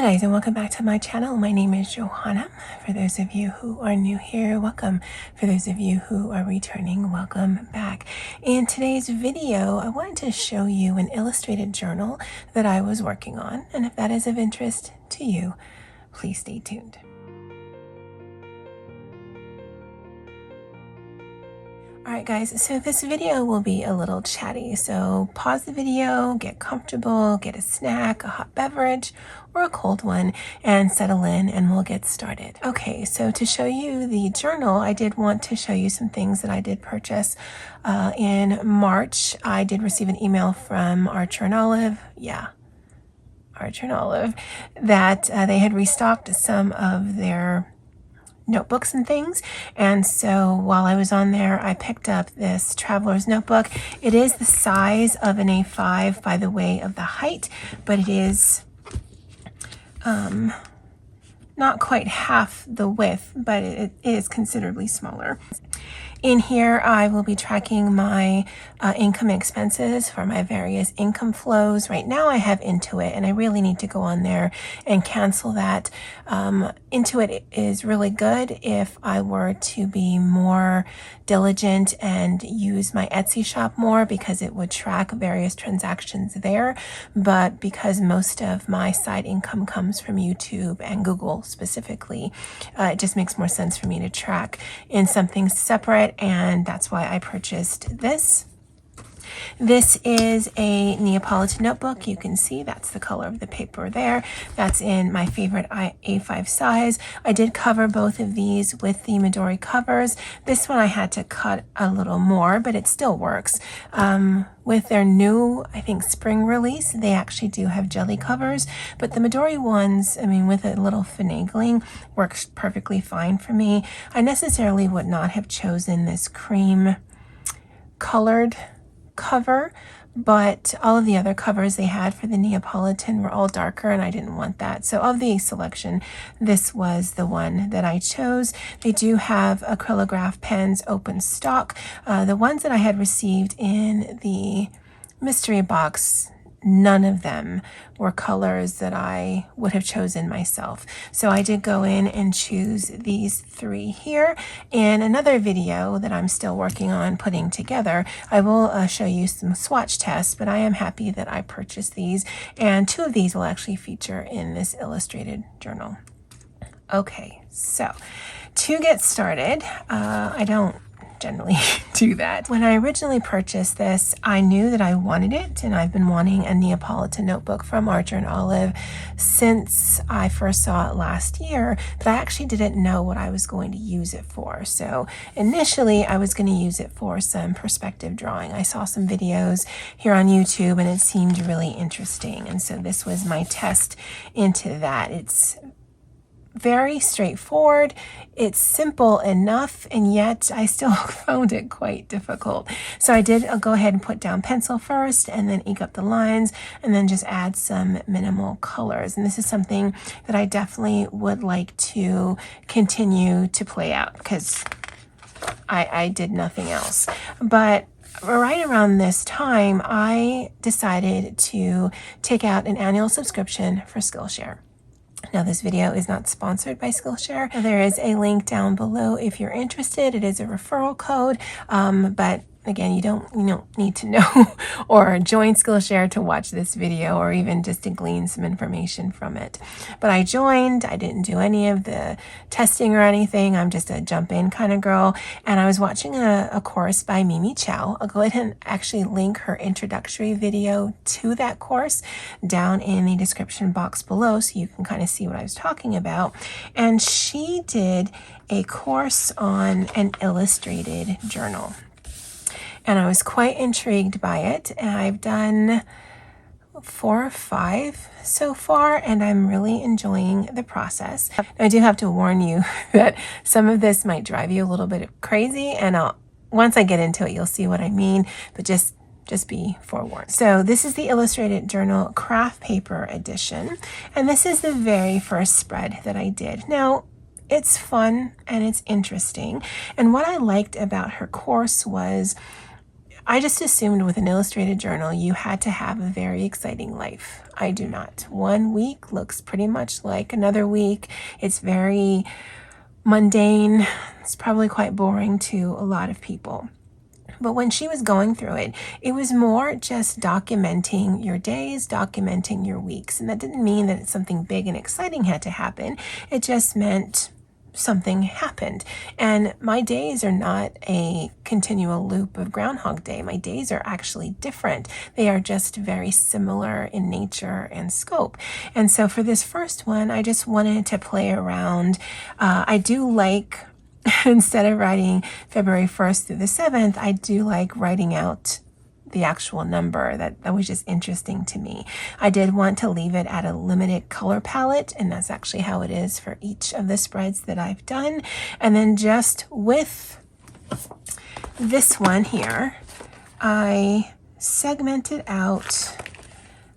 Hello guys, and welcome back to my channel. My name is Johanna. For those of you who are new here, welcome. For those of you who are returning, welcome back. In today's video, I wanted to show you an illustrated journal that I was working on, and if that is of interest to you, please stay tuned. Alright guys, so this video will be a little chatty, so pause the video, get comfortable, get a snack, a hot beverage, or a cold one, and settle in and we'll get started. Okay, so to show you the journal, I did want to show you some things that I did purchase. In March, I did receive an email from Archer and Olive, that they had restocked some of their notebooks and things, and so while I was on there I picked up this traveler's notebook. It is the size of an A5 by the way of the height, but it is not quite half the width, but it is considerably smaller. In here, I will be tracking my income expenses for my various income flows. Right now I have Intuit, and I really need to go on there and cancel that. Intuit is really good if I were to be more diligent and use my Etsy shop more, because it would track various transactions there. But because most of my side income comes from YouTube and Google specifically, it just makes more sense for me to track in something separate, and that's why I purchased this. This is a Neapolitan notebook. You can see that's the color of the paper there. That's in my favorite A5 size. I did cover both of these with the Midori covers. This one I had to cut a little more, but it still works. With their new, I think, spring release, they actually do have jelly covers, but the Midori ones, I mean, with a little finagling, works perfectly fine for me. I necessarily would not have chosen this cream colored cover, but all of the other covers they had for the Neapolitan were all darker, and I didn't want that. So of the selection, this was the one that I chose. They do have acrylograph pens open stock. The ones that I had received in the mystery box, none of them were colors that I would have chosen myself. So I did go in and choose these three here. In another video that I'm still working on putting together, I will show you some swatch tests, but I am happy that I purchased these, and two of these will actually feature in this illustrated journal. Okay, so to get started, I don't generally do that. When I originally purchased this, I knew that I wanted it, and I've been wanting a Neapolitan notebook from Archer and Olive since I first saw it last year, but I actually didn't know what I was going to use it for. So initially I was going to use it for some perspective drawing. I saw some videos here on YouTube and it seemed really interesting, and so this was my test into that. It's very straightforward. It's simple enough, and yet I still found it quite difficult. So I did go ahead and put down pencil first, and then ink up the lines, and then just add some minimal colors. And this is something that I definitely would like to continue to play out, because I did nothing else. But right around this time, I decided to take out an annual subscription for Skillshare. Now, this video is not sponsored by Skillshare. There is a link down below if you're interested. It is a referral code, but again, you don't need to know or join Skillshare to watch this video, or even just to glean some information from it. But I joined. I didn't do any of the testing or anything. I'm just a jump in kind of girl. And I was watching a course by Mimi Chow. I'll go ahead and actually link her introductory video to that course down in the description box below, so you can kind of see what I was talking about. And she did a course on an illustrated journal, and I was quite intrigued by it. And I've done 4 or 5 so far, and I'm really enjoying the process. I do have to warn you that some of this might drive you a little bit crazy, and once I get into it, you'll see what I mean, but just be forewarned. So this is the Illustrated Journal Craft Paper Edition, and this is the very first spread that I did. Now, it's fun and it's interesting, and what I liked about her course was I just assumed with an illustrated journal, you had to have a very exciting life. I do not. One week looks pretty much like another week. It's very mundane. It's probably quite boring to a lot of people. But when she was going through it, it was more just documenting your days, documenting your weeks. And that didn't mean that something big and exciting had to happen. It just meant something happened. And my days are not a continual loop of Groundhog Day. My days are actually different. They are just very similar in nature and scope. And so for this first one, I just wanted to play around. I do like, instead of writing February 1st through the 7th, I do like writing out the actual number. That was just interesting to me. I did want to leave it at a limited color palette, and that's actually how it is for each of the spreads that I've done. And then just with this one here, I segmented out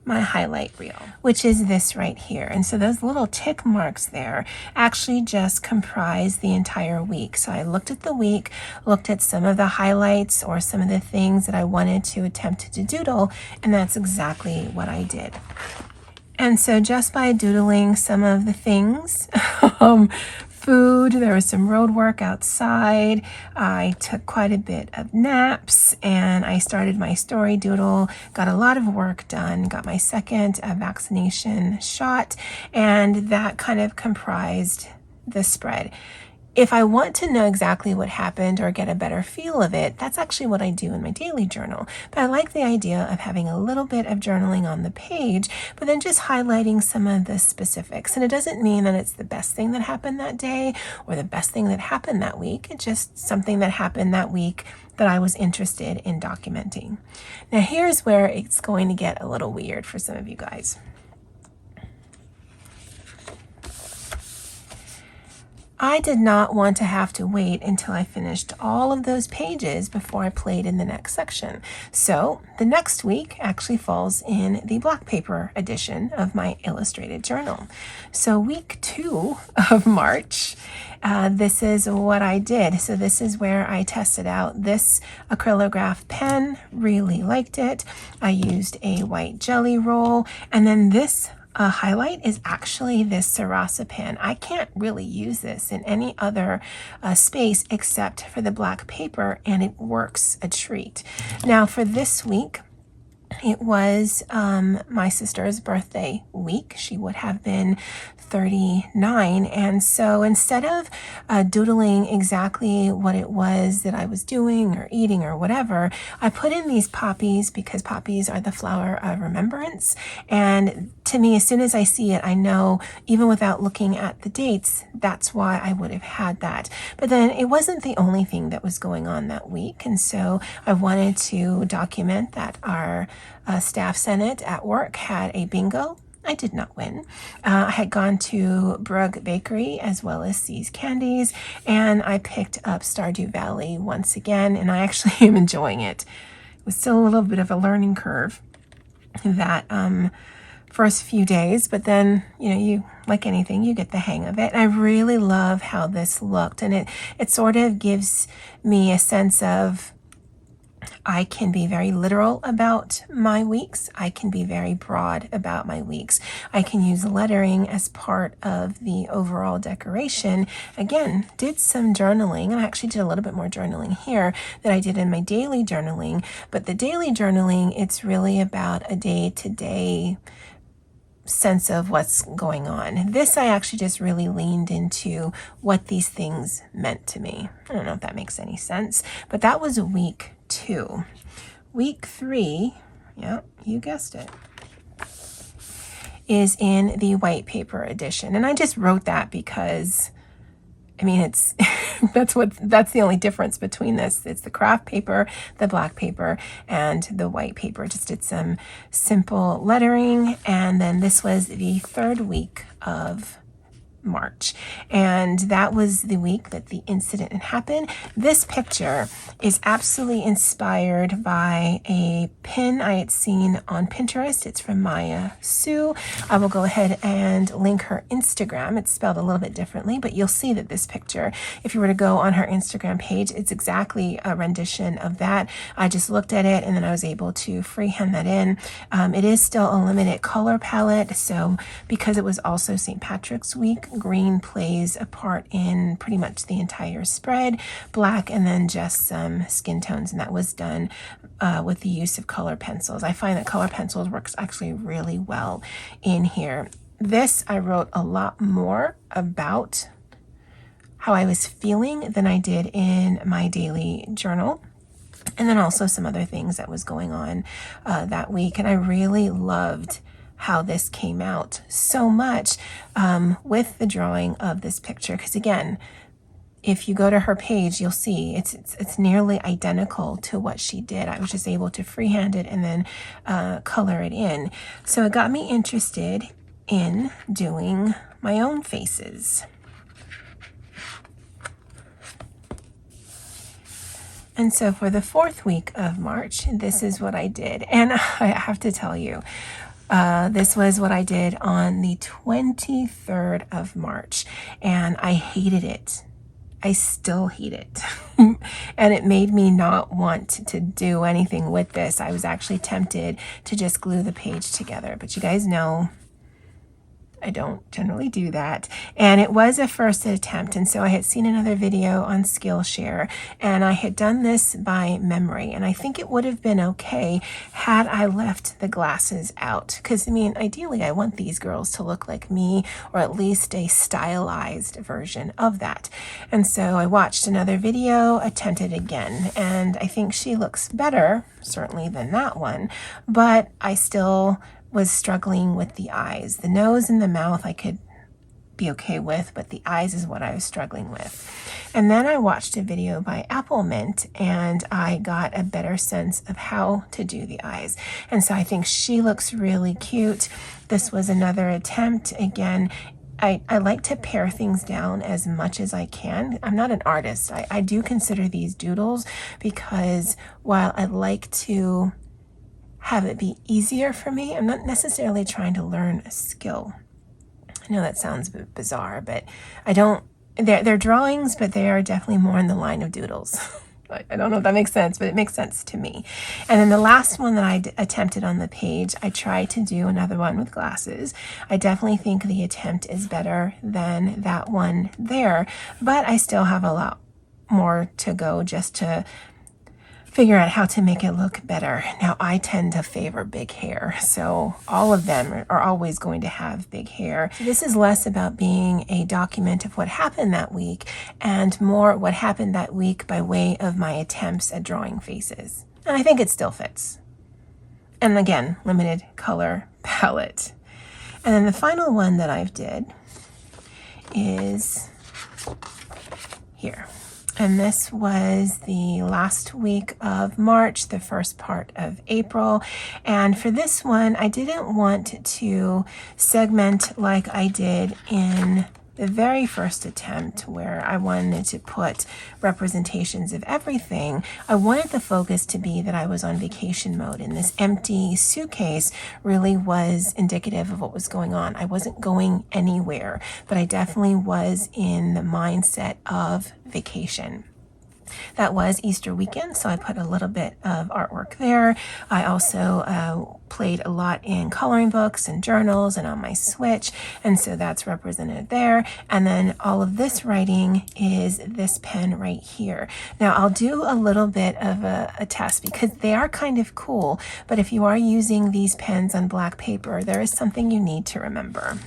my highlight reel, which is this right here. And so those little tick marks there actually just comprise the entire week. So I looked at the week, looked at some of the highlights or some of the things that I wanted to attempt to doodle, and that's exactly what I did. And so just by doodling some of the things, food, there was some road work outside, I took quite a bit of naps, and I started my story doodle, got a lot of work done, got my second vaccination shot, and that kind of comprised the spread. If I want to know exactly what happened or get a better feel of it, that's actually what I do in my daily journal. But I like the idea of having a little bit of journaling on the page, but then just highlighting some of the specifics. And it doesn't mean that it's the best thing that happened that day or the best thing that happened that week. It's just something that happened that week that I was interested in documenting. Now here's where it's going to get a little weird for some of you guys. I did not want to have to wait until I finished all of those pages before I played in the next section. So the next week actually falls in the black paper edition of my illustrated journal. So week 2 of March, this is what I did. So this is where I tested out this acrylograph pen, really liked it. I used a white jelly roll, and then this highlight is actually this Sarasa pen. I can't really use this in any other space except for the black paper, and it works a treat. Now for this week, it was my sister's birthday week. She would have been 39. And so instead of doodling exactly what it was that I was doing or eating or whatever, I put in these poppies because poppies are the flower of remembrance. And to me, as soon as I see it, I know, even without looking at the dates, that's why I would have had that. But then it wasn't the only thing that was going on that week. And so I wanted to document that our staff senate at work had a bingo. I did not win. I had gone to Brugg Bakery as well as C's Candies, and I picked up Stardew Valley once again, and I actually am enjoying it. It was still a little bit of a learning curve that first few days, but then, you like anything, you get the hang of it. And I really love how this looked, and it sort of gives me a sense of I can be very literal about my weeks. I can be very broad about my weeks. I can use lettering as part of the overall decoration. Again, did some journaling, and I actually did a little bit more journaling here than I did in my daily journaling. But the daily journaling, it's really about a day-to-day sense of what's going on. This, I actually just really leaned into what these things meant to me. I don't know if that makes any sense, but that was week 2. Week 3, yeah, you guessed it, is in the white paper edition. And I just wrote that because, it's that's the only difference between this. It's the craft paper, the black paper, and the white paper. Just did some simple lettering. And then this was the 3rd week of March, and that was the week that the incident happened. This picture is absolutely inspired by a pin I had seen on Pinterest. It's from Maya Sue. I will go ahead and link her Instagram. It's spelled a little bit differently, but you'll see that this picture, if you were to go on her Instagram page, it's exactly a rendition of that. I just looked at it and then I was able to freehand that in. It is still a limited color palette, so because it was also St. Patrick's Week, green plays a part in pretty much the entire spread, black, and then just some skin tones, and that was done with the use of color pencils. I find that color pencils works actually really well in here. This, I wrote a lot more about how I was feeling than I did in my daily journal. And then also some other things that was going on that week. And I really loved how this came out so much with the drawing of this picture. Because again, if you go to her page, you'll see it's nearly identical to what she did. I was just able to freehand it and then color it in. So it got me interested in doing my own faces. And so for the 4th week of March, this is what I did. And I have to tell you, this was what I did on the 23rd of March, and I hated it. I still hate it. And it made me not want to do anything with this. I was actually tempted to just glue the page together, but you guys know I don't generally do that. And it was a first attempt. And so I had seen another video on Skillshare, and I had done this by memory. And I think it would have been okay had I left the glasses out. Because, I mean, ideally, I want these girls to look like me, or at least a stylized version of that. And so I watched another video, attempted again. And I think she looks better, certainly, than that one. But I still was struggling with the eyes. The nose and the mouth I could be okay with, but the eyes is what I was struggling with. And then I watched a video by Apple Mint, and I got a better sense of how to do the eyes. And so I think she looks really cute. This was another attempt. Again, I like to pare things down as much as I can. I'm not an artist. I do consider these doodles, because while I like to have it be easier for me, I'm not necessarily trying to learn a skill. I know that sounds a bit bizarre, but I don't, they're drawings, but they are definitely more in the line of doodles. I don't know if that makes sense, but it makes sense to me. And then the last one that I attempted on the page, I tried to do another one with glasses. I definitely think the attempt is better than that one there, but I still have a lot more to go just to figure out how to make it look better. Now, I tend to favor big hair, so all of them are always going to have big hair. So this is less about being a document of what happened that week and more what happened that week by way of my attempts at drawing faces. And I think it still fits. And again, limited color palette. And then the final one that I've did is here. And this was the last week of March, the first part of April. And for this one, I didn't want to segment like I did in the very first attempt, where I wanted to put representations of everything. I wanted the focus to be that I was on vacation mode, and this empty suitcase really was indicative of what was going on. I wasn't going anywhere, but I definitely was in the mindset of vacation. That was Easter weekend, so I put a little bit of artwork there. I also played a lot in coloring books and journals and on my Switch, and so that's represented there. And then all of this writing is this pen right here. Now, I'll do a little bit of a test because they are kind of cool, but if you are using these pens on black paper, there is something you need to remember.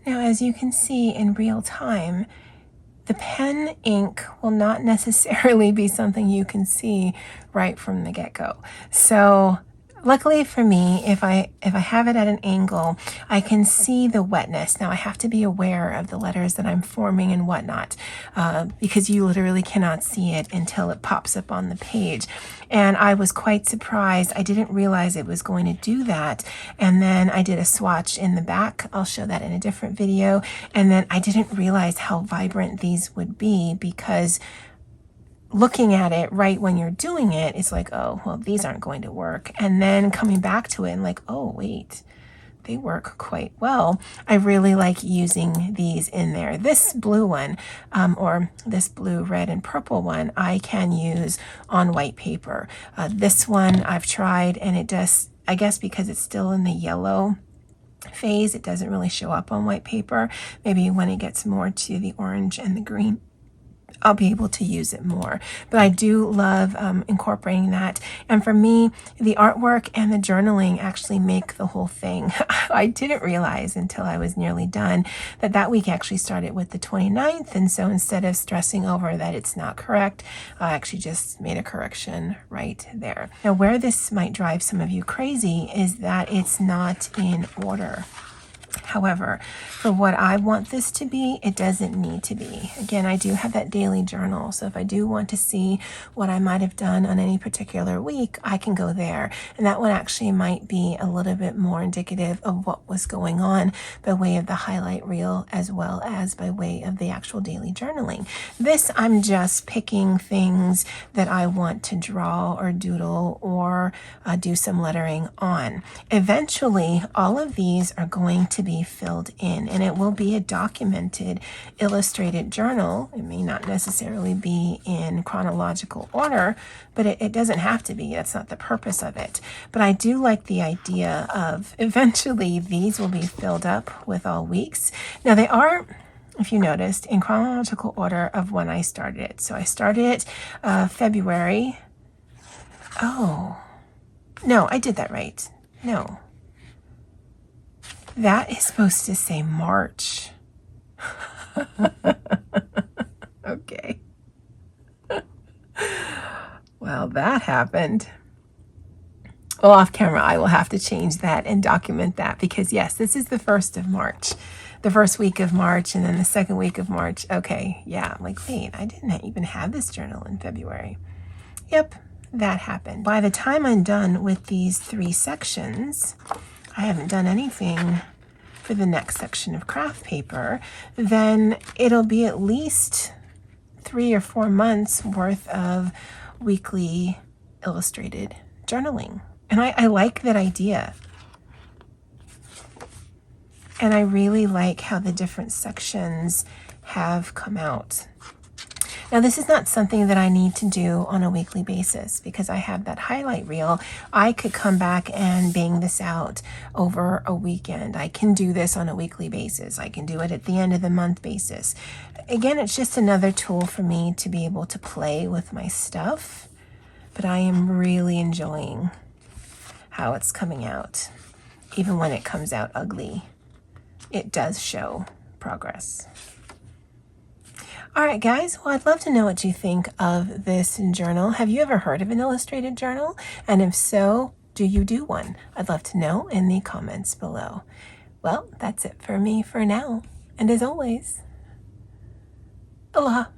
Now, as you can see in real time, the pen ink will not necessarily be something you can see right from the get-go. So Luckily for me, if I have it at an angle, I can see the wetness. Now I have to be aware of the letters that I'm forming and whatnot, because you literally cannot see it until it pops up on the page. And I was quite surprised. I didn't realize it was going to do that. And then I did a swatch in the back. I'll show that in a different video. And then I didn't realize how vibrant these would be, because looking at it right when you're doing it, it's like, oh, well, these aren't going to work. And then coming back to it and like, oh, wait, they work quite well. I really like using these in there. This blue one, or this blue, red, and purple one, I can use on white paper. This one I've tried, and it does, I guess because it's still in the yellow phase, it doesn't really show up on white paper. Maybe when it gets more to the orange and the green, I'll be able to use it more. But I do love incorporating that. And for me, the artwork and the journaling actually make the whole thing. I didn't realize until I was nearly done that that week actually started with the 29th. And so instead of stressing over that it's not correct, I actually just made a correction right there. Now, where this might drive some of you crazy is that it's not in order. However, for what I want this to be, it doesn't need to be. Again, I do have that daily journal. So if I do want to see what I might have done on any particular week, I can go there. And that one actually might be a little bit more indicative of what was going on by way of the highlight reel, as well as by way of the actual daily journaling. This, I'm just picking things that I want to draw or doodle or do some lettering on. Eventually, all of these are going to be filled in, and it will be a documented illustrated journal. It may not necessarily be in chronological order, but it doesn't have to be. That's not the purpose of it. But I do like the idea of eventually these will be filled up with all weeks. Now they are, if you noticed, in chronological order of when I started it. So I started it February. Oh, no, I did that right. No. That is supposed to say March. Okay. Well, that happened. Well, off camera, I will have to change that and document that, because yes, this is the 1st of March, the first week of March, and then the second week of March. Okay, yeah, I'm like, wait, I didn't even have this journal in February. Yep, that happened. By the time I'm done with these 3 sections, I haven't done anything for the next section of craft paper, then it'll be at least 3 or 4 months worth of weekly illustrated journaling. And I like that idea. And I really like how the different sections have come out. Now, this is not something that I need to do on a weekly basis, because I have that highlight reel. I could come back and bang this out over a weekend. I can do this on a weekly basis. I can do it at the end of the month basis. Again, it's just another tool for me to be able to play with my stuff, but I am really enjoying how it's coming out. Even when it comes out ugly, it does show progress. All right, guys, well, I'd love to know what you think of this journal. Have you ever heard of an illustrated journal? And if so, do you do one? I'd love to know in the comments below. Well, that's it for me for now. And as always, aloha.